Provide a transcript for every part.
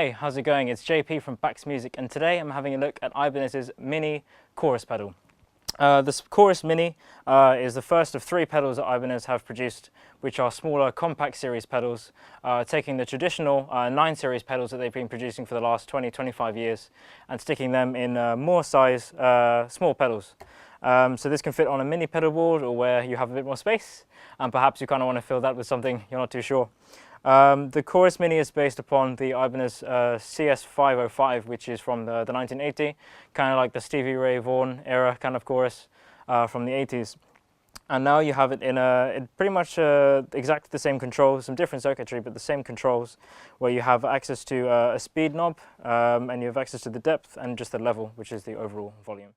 Hi, how's it going? It's JP from Bax Music, and today I'm having a look at Ibanez's Mini Chorus pedal. This Chorus Mini is the first of 3 pedals that Ibanez have produced, which are smaller compact series pedals, taking the traditional 9 series pedals that they've been producing for the last 20-25 years and sticking them in more size, small pedals. So this can fit on a mini pedal board or where you have a bit more space, and perhaps you kind of want to fill that with something you're not too sure. The Chorus Mini is based upon the Ibanez CS505, which is from the 1980, kind of like the Stevie Ray Vaughan era kind of chorus from the 80s. And now you have it in pretty much exactly the same controls, some different circuitry, but the same controls, where you have access to a speed knob, and you have access to the depth and just the level, which is the overall volume.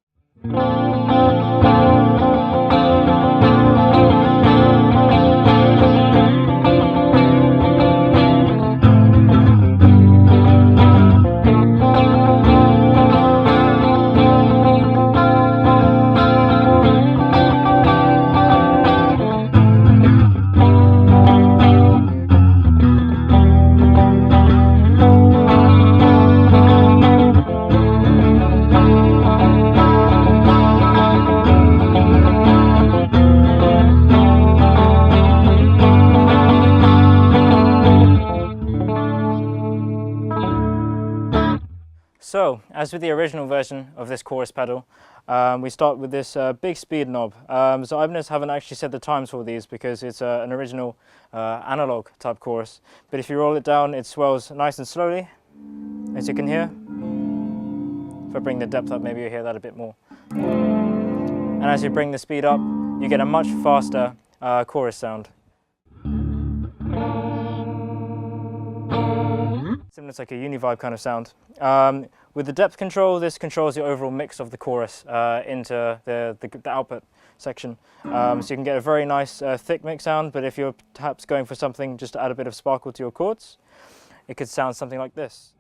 So, as with the original version of this chorus pedal, we start with this big speed knob. So Ibanez haven't actually set the times for these because it's an original analog type chorus. But if you roll it down, it swells nice and slowly, as you can hear. If I bring the depth up, maybe you hear that a bit more. And as you bring the speed up, you get a much faster chorus sound. Similar to like a univibe kind of sound. With the depth control, this controls the overall mix of the chorus into the output section. So you can get a very nice thick mix sound, but if you're perhaps going for something just to add a bit of sparkle to your chords, it could sound something like this.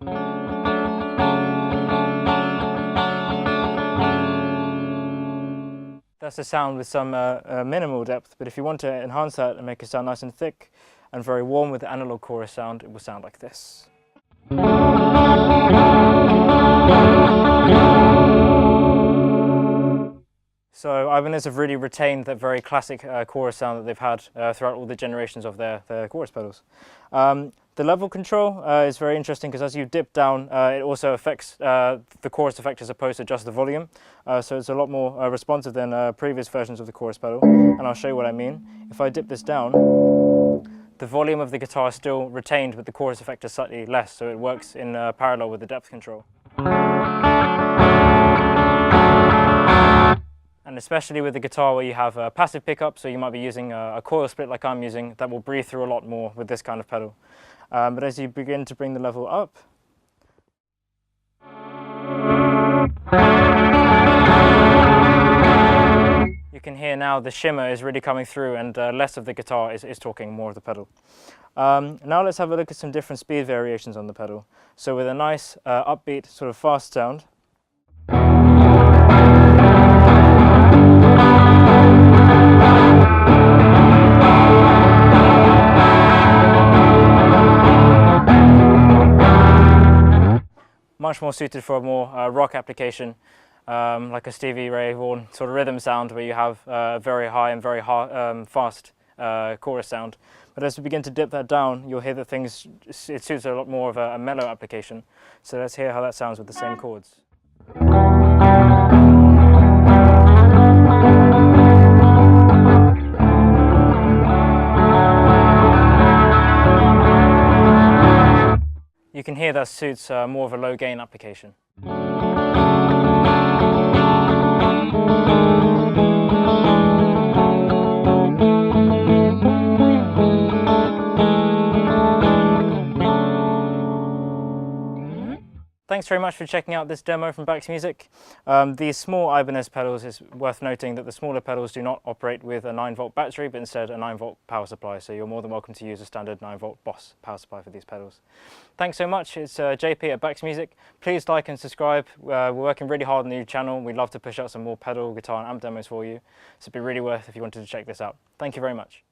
That's the sound with some minimal depth, but if you want to enhance that and make it sound nice and thick and very warm with the analog chorus sound, it will sound like this. So Ibanez have really retained that very classic chorus sound that they've had throughout all the generations of their chorus pedals. The level control is very interesting because as you dip down, it also affects the chorus effect as opposed to just the volume. So it's a lot more responsive than previous versions of the chorus pedal, and I'll show you what I mean. If I dip this down, the volume of the guitar is still retained, but the chorus effect is slightly less, so it works in parallel with the depth control. And especially with the guitar where you have a passive pickup, so you might be using a coil split like I'm using, that will breathe through a lot more with this kind of pedal. But as you begin to bring the level up, you can hear now the shimmer is really coming through, and less of the guitar is talking, more of the pedal. Now let's have a look at some different speed variations on the pedal. So with a nice upbeat sort of fast sound, much more suited for a more rock application, like a Stevie Ray Vaughan sort of rhythm sound where you have a very high and very fast chorus sound. But as we begin to dip that down, you'll hear that it suits a lot more of a mellow application. So let's hear how that sounds with the same chords. You can hear that suits more of a low gain application. Thanks very much for checking out this demo from Bax Music. These small Ibanez pedals, is worth noting that the smaller pedals do not operate with a 9-volt battery, but instead a 9-volt power supply, so you're more than welcome to use a standard 9-volt Boss power supply for these pedals. Thanks so much. It's JP at Bax Music. Please like and subscribe. We're working really hard on the new channel. We'd love to push out some more pedal, guitar and amp demos for you, so it'd be really worth if you wanted to check this out. Thank you very much.